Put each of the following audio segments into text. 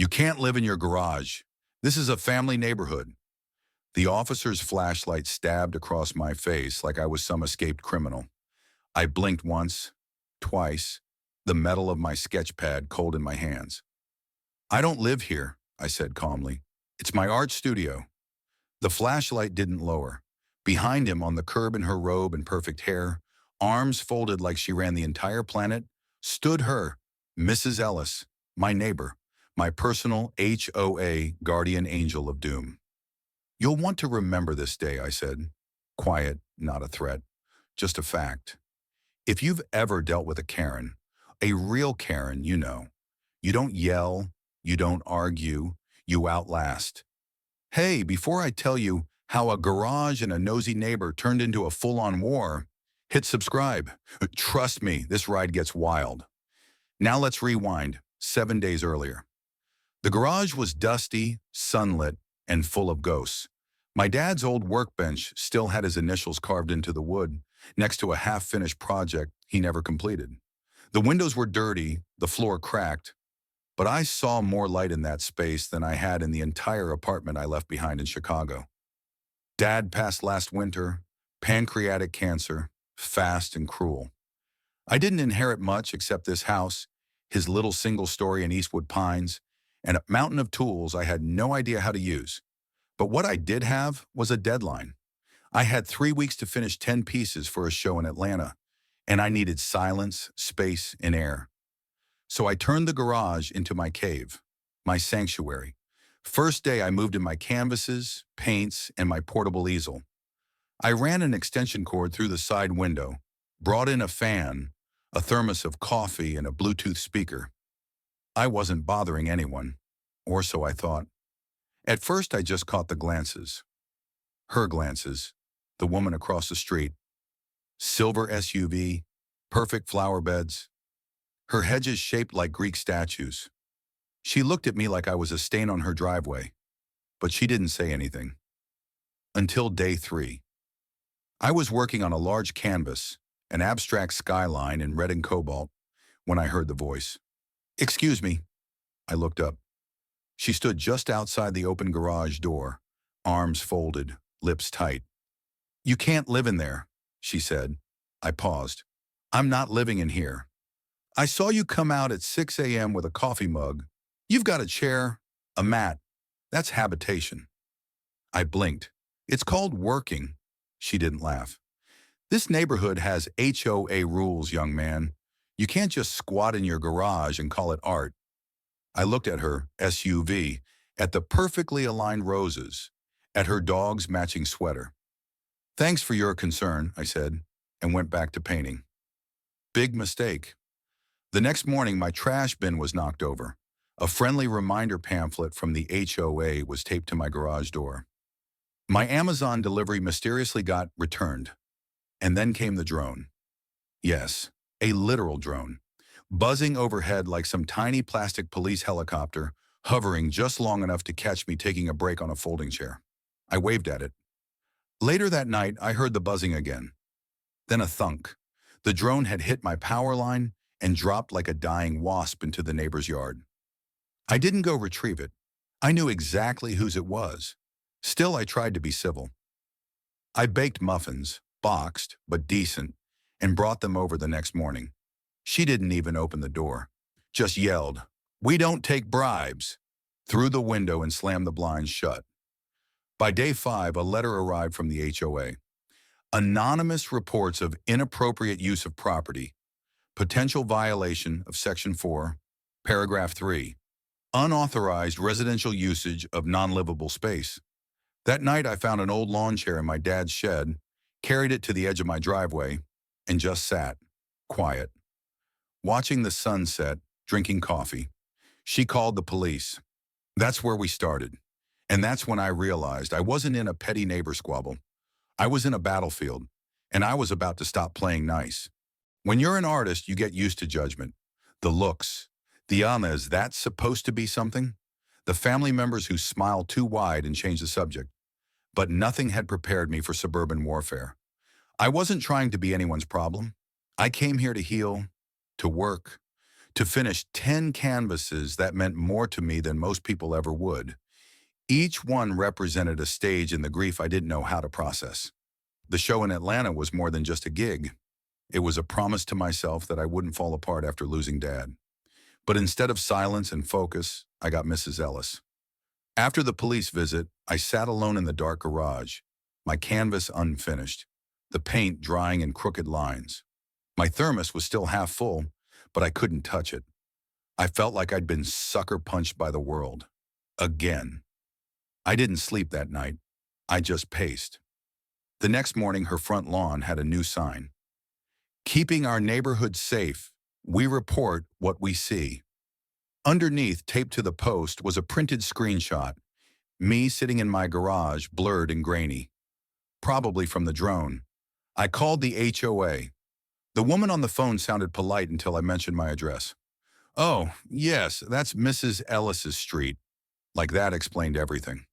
can't live in your garage. This is a family neighborhood. The officer's flashlight stabbed across my face like I was some escaped criminal. I blinked once, twice, the metal of my sketch pad cold in my hands. I don't live here, I said calmly. It's my art studio. The flashlight didn't lower. Behind him, on the curb in her robe and perfect hair, arms folded like she ran the entire planet, stood her, Mrs. Ellis, my neighbor, my personal HOA guardian angel of doom. You'll want to remember this day, I said. Quiet, not a threat, just a fact. If you've ever dealt with a Karen, a real Karen, you know. You don't yell, you don't argue, you outlast. Hey, before I tell you how a garage and a nosy neighbor turned into a full-on war, hit subscribe. Trust me, this ride gets wild. Now let's rewind, 7 days earlier. The garage was dusty, sunlit, and full of ghosts. My dad's old workbench still had his initials carved into the wood, next to a half-finished project he never completed. The windows were dirty, the floor cracked, but I saw more light in that space than I had in the entire apartment I left behind in Chicago. Dad passed last winter, pancreatic cancer, fast and cruel. I didn't inherit much except this house, his little single story in Eastwood Pines, and a mountain of tools I had no idea how to use. But what I did have was a deadline. I had 3 weeks to finish 10 pieces for a show in Atlanta, and I needed silence, space, and air. So I turned the garage into my cave, my sanctuary. First day I moved in my canvases, paints, and my portable easel. I ran an extension cord through the side window, brought in a fan, a thermos of coffee, and a Bluetooth speaker. I wasn't bothering anyone, or so I thought. At first I just caught the glances. Her glances, the woman across the street. Silver SUV, perfect flower beds. Her hedges shaped like Greek statues. She looked at me like I was a stain on her driveway, but she didn't say anything. Until day 3. I was working on a large canvas, an abstract skyline in red and cobalt, when I heard the voice. Excuse me. I looked up. She stood just outside the open garage door, arms folded, lips tight. You can't live in there, she said. I paused. I'm not living in here. I saw you come out at 6 a.m. with a coffee mug. You've got a chair, a mat. That's habitation. I blinked. It's called working. She didn't laugh. This neighborhood has HOA rules, young man. You can't just squat in your garage and call it art. I looked at her, SUV, at the perfectly aligned roses, at her dog's matching sweater. Thanks for your concern, I said, and went back to painting. Big mistake. The next morning, my trash bin was knocked over. A friendly reminder pamphlet from the HOA was taped to my garage door. My Amazon delivery mysteriously got returned. And then came the drone. Yes, a literal drone, buzzing overhead like some tiny plastic police helicopter, hovering just long enough to catch me taking a break on a folding chair. I waved at it. Later that night, I heard the buzzing again. Then a thunk. The drone had hit my power line and dropped like a dying wasp into the neighbor's yard. I didn't go retrieve it. I knew exactly whose it was. Still, I tried to be civil. I baked muffins, boxed, but decent, and brought them over the next morning. She didn't even open the door, just yelled, "We don't take bribes," through the window and slammed the blinds shut. By day 5, a letter arrived from the HOA. Anonymous reports of inappropriate use of property, potential violation of Section 4, Paragraph 3, unauthorized residential usage of non-livable space. That night, I found an old lawn chair in my dad's shed, carried it to the edge of my driveway, and just sat, quiet, watching the sunset, drinking coffee. She called the police. That's where we started. And that's when I realized I wasn't in a petty neighbor squabble. I was in a battlefield, and I was about to stop playing nice. When you're an artist, you get used to judgment. The looks. The is that supposed to be something? The family members who smile too wide and change the subject. But nothing had prepared me for suburban warfare. I wasn't trying to be anyone's problem. I came here to heal, to work, To finish 10 canvases that meant more to me than most people ever would. Each one represented a stage in the grief I didn't know how to process. The show in Atlanta was more than just a gig. It was a promise to myself that I wouldn't fall apart after losing Dad. But instead of silence and focus, I got Mrs. Ellis. After the police visit, I sat alone in the dark garage, my canvas unfinished, the paint drying in crooked lines. My thermos was still half full, but I couldn't touch it. I felt like I'd been sucker punched by the world. Again. I didn't sleep that night. I just paced. The next morning, her front lawn had a new sign. Keeping our neighborhood safe, we report what we see. Underneath, taped to the post, was a printed screenshot. Me sitting in my garage, blurred and grainy. Probably from the drone. I called the HOA. The woman on the phone sounded polite until I mentioned my address. "Oh, yes, that's Mrs. Ellis's street." Like that explained everything.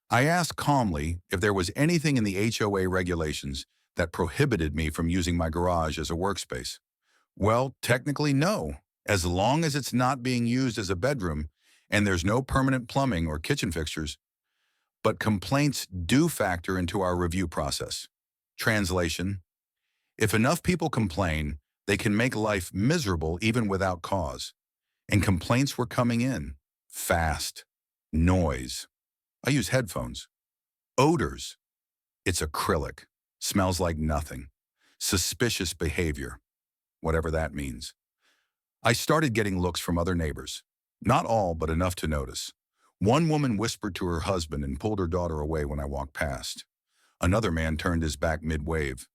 I asked calmly if there was anything in the HOA regulations that prohibited me from using my garage as a workspace. Well, technically no, as long as it's not being used as a bedroom and there's no permanent plumbing or kitchen fixtures. But complaints do factor into our review process. Translation: if enough people complain, they can make life miserable even without cause. And complaints were coming in. Fast. Noise. I use headphones. Odors. It's acrylic. Smells like nothing. Suspicious behavior. Whatever that means. I started getting looks from other neighbors. Not all, but enough to notice. One woman whispered to her husband and pulled her daughter away when I walked past. Another man turned his back mid-wave.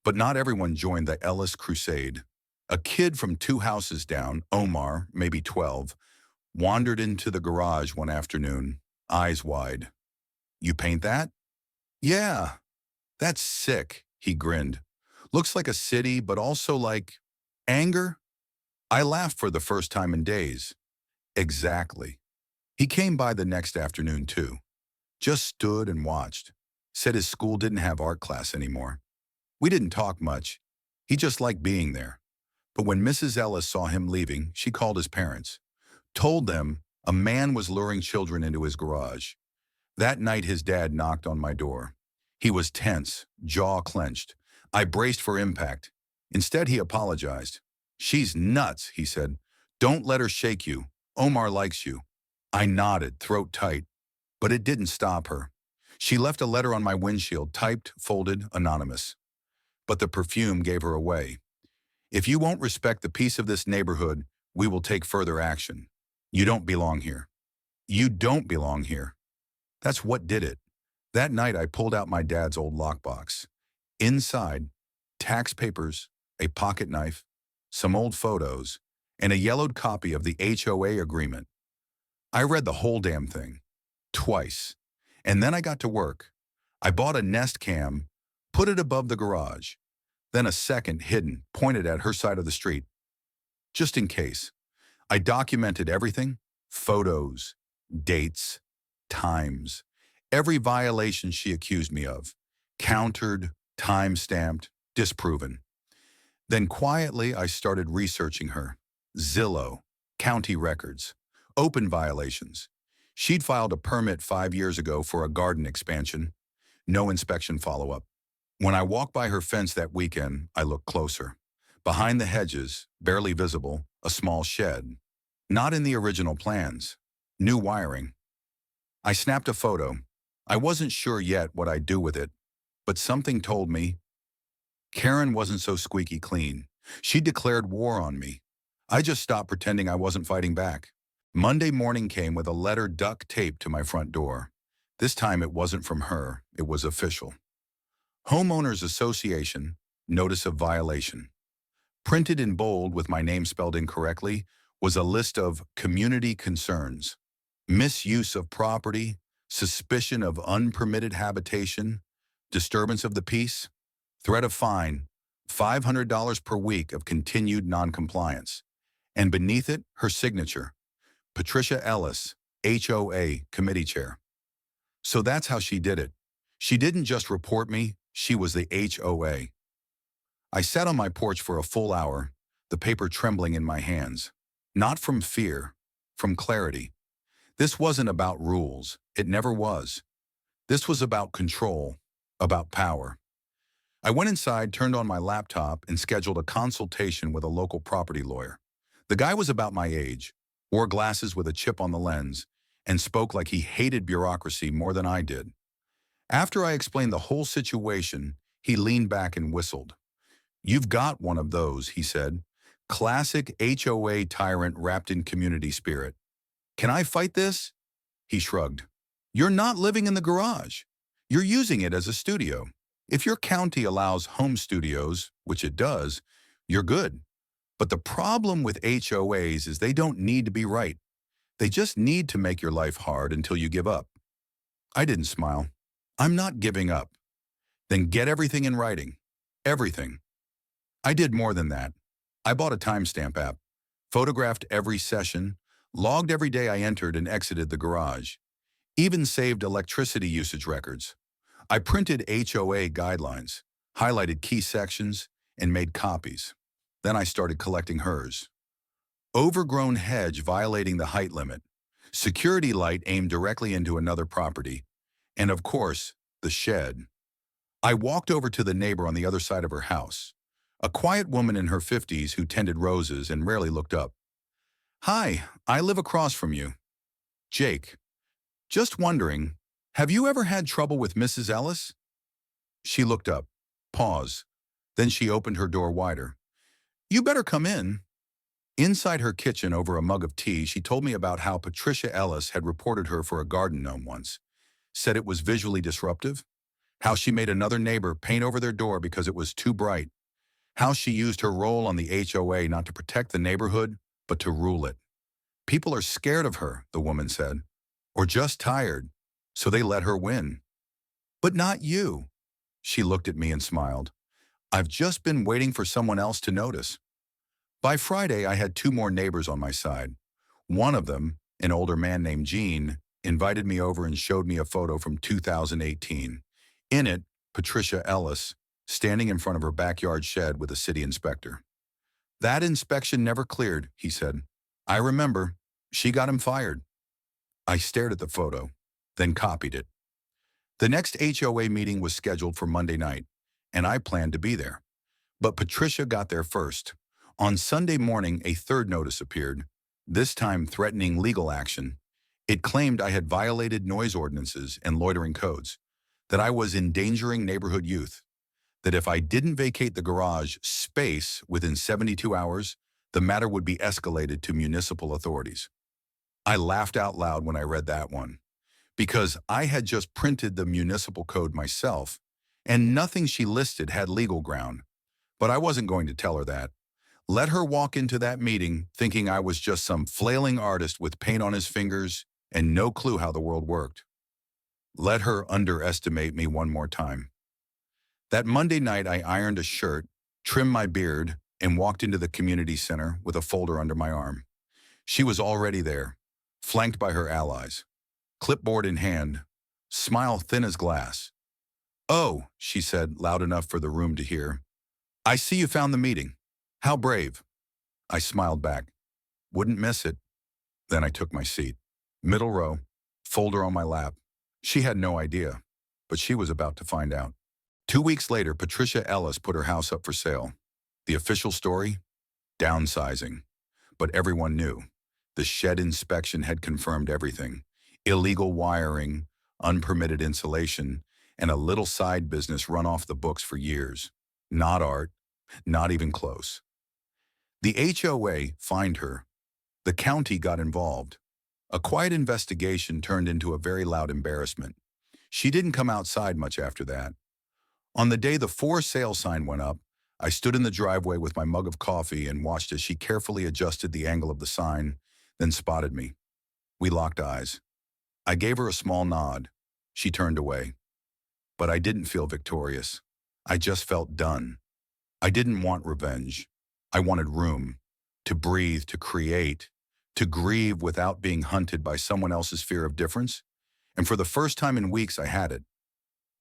But not everyone joined the Ellis crusade. A kid from 2 houses down, Omar, maybe 12, wandered into the garage one afternoon, eyes wide. "You paint that?" "Yeah." "That's sick," he grinned. "Looks like a city, but also like anger?" I laughed for the first time in days. Exactly. He came by the next afternoon too. Just stood and watched. Said his school didn't have art class anymore. We didn't talk much. He just liked being there. But when Mrs. Ellis saw him leaving, she called his parents. Told them a man was luring children into his garage. That night his dad knocked on my door. He was tense, jaw clenched. I braced for impact. Instead he apologized. "She's nuts," he said. "Don't let her shake you. Omar likes you." I nodded, throat tight. But it didn't stop her. She left a letter on my windshield, typed, folded, anonymous. But the perfume gave her away. "If you won't respect the peace of this neighborhood, we will take further action. You don't belong here. You don't belong here." That's what did it. That night I pulled out my dad's old lockbox. Inside, tax papers, a pocket knife, some old photos, and a yellowed copy of the HOA agreement. I read the whole damn thing. Twice. And then I got to work. I bought a Nest Cam, put it above the garage, then a second hidden, pointed at her side of the street. Just in case. I documented everything, photos, dates, times, every violation she accused me of, countered, time-stamped, disproven. Then quietly I started researching her. Zillow, county records, open violations. She'd filed a permit 5 years ago for a garden expansion. No inspection follow-up. When I walked by her fence that weekend, I looked closer. Behind the hedges, barely visible, a small shed. Not in the original plans. New wiring. I snapped a photo. I wasn't sure yet what I'd do with it, but something told me Karen wasn't so squeaky clean. She declared war on me. I just stopped pretending I wasn't fighting back. Monday morning came with a letter duct taped to my front door. This time it wasn't from her, it was official. Homeowners Association, notice of violation. Printed in bold with my name spelled incorrectly was a list of community concerns. Misuse of property, suspicion of unpermitted habitation, disturbance of the peace, threat of fine, $500 per week of continued noncompliance. And beneath it, her signature, Patricia Ellis, HOA Committee Chair. So that's how she did it. She didn't just report me, she was the HOA. I sat on my porch for a full hour, the paper trembling in my hands. Not from fear, from clarity. This wasn't about rules. It never was. This was about control, about power. I went inside, turned on my laptop, and scheduled a consultation with a local property lawyer. The guy was about my age, wore glasses with a chip on the lens, and spoke like he hated bureaucracy more than I did. After I explained the whole situation, he leaned back and whistled. "You've got one of those," he said. "Classic HOA tyrant wrapped in community spirit. Can I fight this?" He shrugged. "You're not living in the garage. You're using it as a studio. If your county allows home studios, which it does, you're good. But the problem with HOAs is they don't need to be right. They just need to make your life hard until you give up." I didn't smile. "I'm not giving up." "Then get everything in writing. Everything." I did more than that. I bought a timestamp app, photographed every session, logged every day I entered and exited the garage, even saved electricity usage records. I printed HOA guidelines, highlighted key sections, and made copies. Then I started collecting hers. Overgrown hedge violating the height limit, security light aimed directly into another property, and of course, the shed. I walked over to the neighbor on the other side of her house, a quiet woman in her 50s who tended roses and rarely looked up. "Hi, I live across from you. Jake. Just wondering, have you ever had trouble with Mrs. Ellis?" She looked up, paused. Then she opened her door wider. "You better come in." Inside her kitchen over a mug of tea, she told me about how Patricia Ellis had reported her for a garden gnome once, said it was visually disruptive, how she made another neighbor paint over their door because it was too bright, how she used her role on the HOA not to protect the neighborhood, but to rule it. "People are scared of her," the woman said, "or just tired, so they let her win." "But not you." She looked at me and smiled. "I've just been waiting for someone else to notice." By Friday, I had two more neighbors on my side. One of them, an older man named Gene, invited me over and showed me a photo from 2018. In it, Patricia Ellis, standing in front of her backyard shed with a city inspector. "That inspection never cleared," he said. "I remember. She got him fired." I stared at the photo, then copied it. The next HOA meeting was scheduled for Monday night, and I planned to be there. But Patricia got there first. On Sunday morning, a third notice appeared, this time threatening legal action. It claimed I had violated noise ordinances and loitering codes, that I was endangering neighborhood youth, that if I didn't vacate the garage space within 72 hours, the matter would be escalated to municipal authorities. I laughed out loud when I read that one, because I had just printed the municipal code myself, and nothing she listed had legal ground. But I wasn't going to tell her that. Let her walk into that meeting thinking I was just some flailing artist with paint on his fingers and no clue how the world worked. Let her underestimate me one more time. That Monday night, I ironed a shirt, trimmed my beard, and walked into the community center with a folder under my arm. She was already there, flanked by her allies, clipboard in hand, smile thin as glass. "Oh," she said, loud enough for the room to hear. "I see you found the meeting. How brave." I smiled back. "Wouldn't miss it." Then I took my seat. Middle row, folder on my lap. She had no idea, but she was about to find out. 2 weeks later, Patricia Ellis put her house up for sale. The official story? Downsizing. But everyone knew. The shed inspection had confirmed everything. Illegal wiring, unpermitted insulation, and a little side business run off the books for years. Not art, not even close. The HOA fined her. The county got involved. A quiet investigation turned into a very loud embarrassment. She didn't come outside much after that. On the day the for sale sign went up, I stood in the driveway with my mug of coffee and watched as she carefully adjusted the angle of the sign, then spotted me. We locked eyes. I gave her a small nod. She turned away. But I didn't feel victorious. I just felt done. I didn't want revenge. I wanted room to breathe, to create, to grieve without being hunted by someone else's fear of difference. And for the first time in weeks, I had it.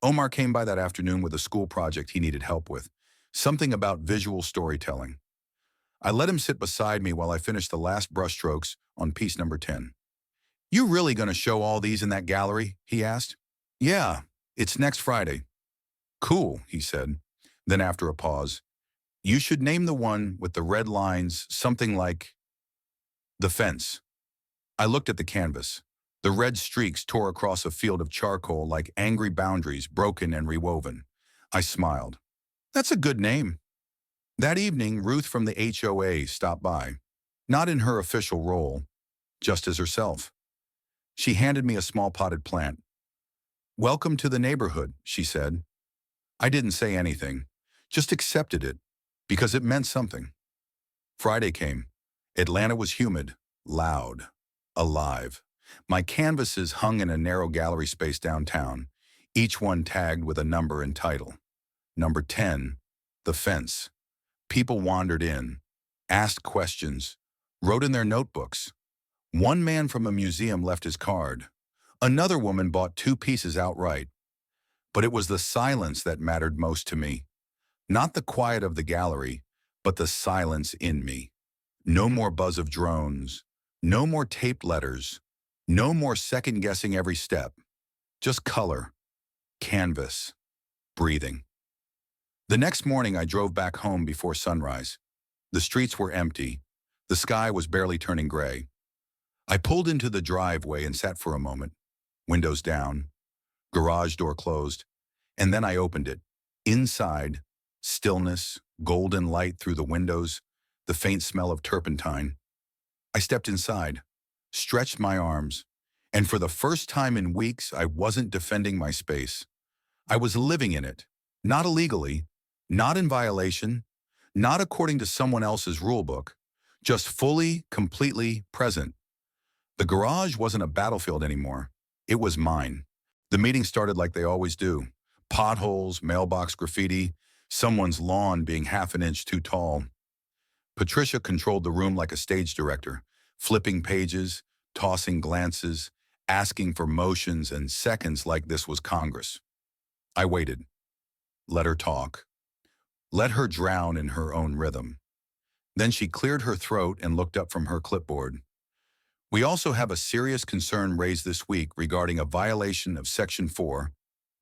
Omar came by that afternoon with a school project he needed help with, something about visual storytelling. I let him sit beside me while I finished the last brushstrokes on piece number 10. "You really gonna show all these in that gallery?" he asked. "Yeah, it's next Friday." "Cool," he said. Then after a pause, "You should name the one with the red lines something like The Fence." I looked at the canvas. The red streaks tore across a field of charcoal like angry boundaries broken and rewoven. I smiled. "That's a good name." That evening, Ruth from the HOA stopped by. Not in her official role, just as herself. She handed me a small potted plant. "Welcome to the neighborhood," she said. I didn't say anything, just accepted it, because it meant something. Friday came. Atlanta was humid, loud, alive. My canvases hung in a narrow gallery space downtown, each one tagged with a number and title. Number 10, The Fence. People wandered in, asked questions, wrote in their notebooks. One man from a museum left his card. Another woman bought 2 pieces outright. But it was the silence that mattered most to me. Not the quiet of the gallery, but the silence in me. No more buzz of drones, no more taped letters, no more second-guessing every step. Just color, canvas, breathing. The next morning I drove back home before sunrise. The streets were empty. The sky was barely turning gray. I pulled into the driveway and sat for a moment, windows down, garage door closed, and then I opened it. Inside, stillness, golden light through the windows, the faint smell of turpentine. I stepped inside, stretched my arms, and for the first time in weeks, I wasn't defending my space. I was living in it, not illegally, not in violation, not according to someone else's rulebook, just fully, completely present. The garage wasn't a battlefield anymore. It was mine. The meeting started like they always do. Potholes, mailbox graffiti, someone's lawn being half an inch too tall. Patricia controlled the room like a stage director, flipping pages, tossing glances, asking for motions and seconds like this was Congress. I waited. Let her talk. Let her drown in her own rhythm. Then she cleared her throat and looked up from her clipboard. "We also have a serious concern raised this week regarding a violation of Section 4,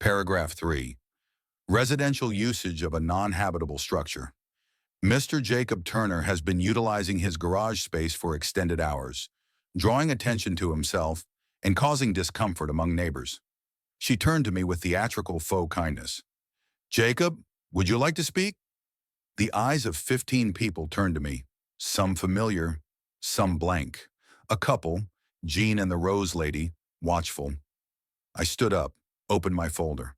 Paragraph 3, residential usage of a non-habitable structure. Mr. Jacob Turner has been utilizing his garage space for extended hours, drawing attention to himself and causing discomfort among neighbors." She turned to me with theatrical faux kindness. "Jacob, would you like to speak?" The eyes of 15 people turned to me, some familiar, some blank. A couple, Jean and the Rose Lady, watchful. I stood up, opened my folder.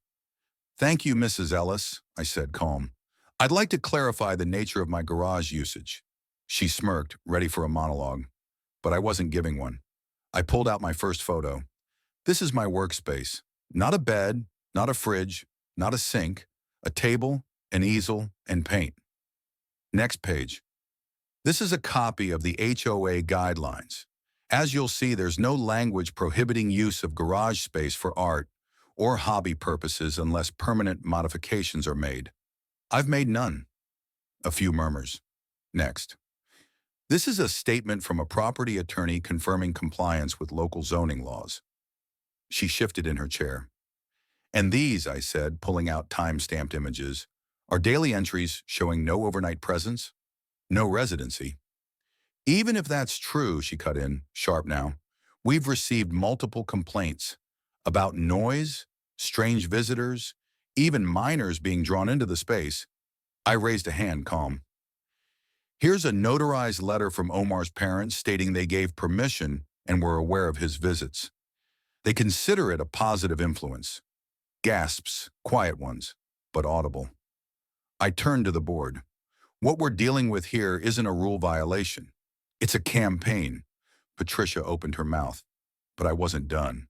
"Thank you, Mrs. Ellis," I said, calm. "I'd like to clarify the nature of my garage usage." She smirked, ready for a monologue, but I wasn't giving one. I pulled out my first photo. "This is my workspace. Not a bed, not a fridge, not a sink, a table, an easel, and paint." Next page. "This is a copy of the HOA guidelines. As you'll see, there's no language prohibiting use of garage space for art or hobby purposes unless permanent modifications are made. I've made none." A few murmurs. Next. "This is a statement from a property attorney confirming compliance with local zoning laws." She shifted in her chair. "And these," I said, pulling out time-stamped images, "are daily entries showing no overnight presence, no residency." "Even if that's true," she cut in, sharp now, "we've received multiple complaints about noise, strange visitors, even minors being drawn into the space." I raised a hand, calm. "Here's a notarized letter from Omar's parents stating they gave permission and were aware of his visits. They consider it a positive influence." Gasps, quiet ones, but audible. I turned to the board. "What we're dealing with here isn't a rule violation. It's a campaign." Patricia opened her mouth, but I wasn't done.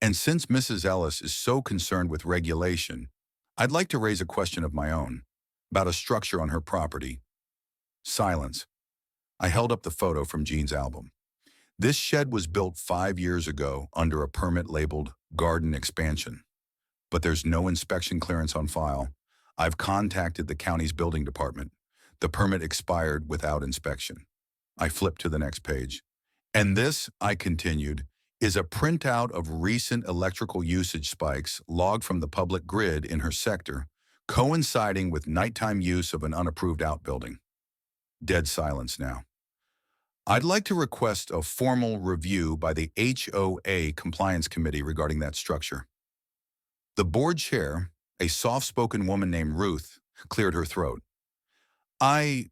"And since Mrs. Ellis is so concerned with regulation, I'd like to raise a question of my own, about a structure on her property." Silence. I held up the photo from Jean's album. "This shed was built 5 years ago under a permit labeled garden expansion. But there's no inspection clearance on file. I've contacted the county's building department. The permit expired without inspection. I flipped to the next page. And this, I continued, is a printout of recent electrical usage spikes logged from the public grid in her sector, coinciding with nighttime use of an unapproved outbuilding. Dead silence now. I'd like to request a formal review by the HOA Compliance Committee regarding that structure. The board chair, a soft-spoken woman named Ruth, cleared her throat. I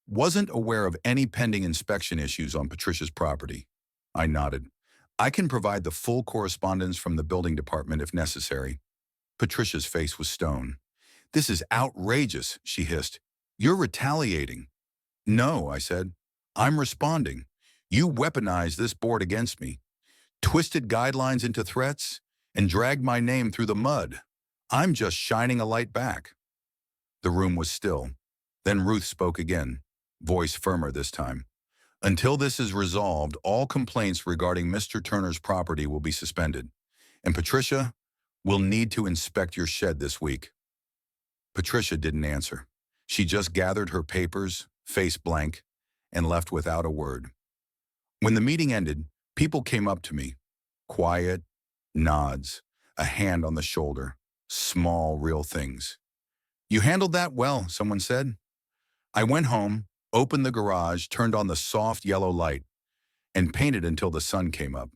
wasn't aware of any pending inspection issues on Patricia's property. I nodded. I can provide the full correspondence from the building department if necessary. Patricia's face was stone. This is outrageous, she hissed. You're retaliating. No, I said. I'm responding. You weaponized this board against me, twisted guidelines into threats, and dragged my name through the mud. I'm just shining a light back. The room was still. Then Ruth spoke again, voice firmer this time. Until this is resolved, all complaints regarding Mr. Turner's property will be suspended. And Patricia, we'll need to inspect your shed this week. Patricia didn't answer. She just gathered her papers, face blank, and left without a word. When the meeting ended, people came up to me. Quiet, nods, a hand on the shoulder, small, real things. You handled that well, someone said. I went home, opened the garage, turned on the soft yellow light, and painted until the sun came up.